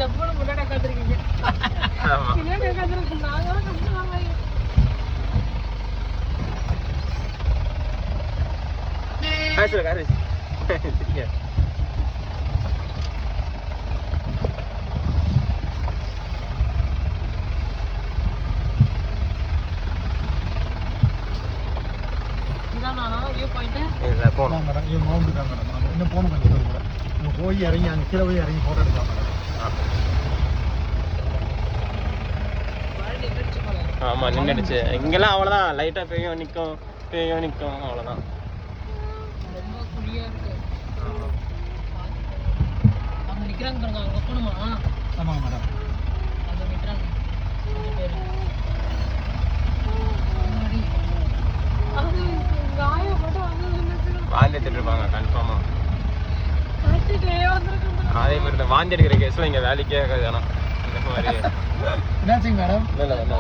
ஜப்புன்னு முன்னாடி உட்காந்துருக்கீங்க. பின்னாடி உட்காந்துருக்கு. நாங்களாம் கஷ்டமாங்க. காசு காசு சரியா போனோம் மேடம். இது மவுண்ட் தான் மேடம். நம்ம இன்னும் போகணும் கொஞ்சம் தூரம் கூட. நம்ம போய் இறங்கி அங்கே கீழே போய் இறங்கி ஃபோட்டோ எடுக்கலாம் மேடம். ஆமாம் நின்றுடுச்சு. இங்கெல்லாம் அவ்வளோதான், லைட்டாக பெய்யும் நிற்கும் பெய்யும் நிற்கும் அவ்வளோதான். ரொம்ப குளியாக இருக்கு. அவங்க நிற்கிறாங்க பாருங்க, அவங்க போகணுமா? ஆமாங்க மேடம். அவங்க நிற்கிறாங்க கொஞ்சம் பேர். வாந்தி எடுத்துட்டு இருப்பாங்க கன்ஃபார்மாக. அதே மாதிரி தான் வாந்தி எடுக்கிற கேஸ்லாம் இங்கே வேலைக்கே ஆகாது. ஆனால் இந்த மாதிரி என்னாச்சுங்க மேடம்? இல்லை இல்லை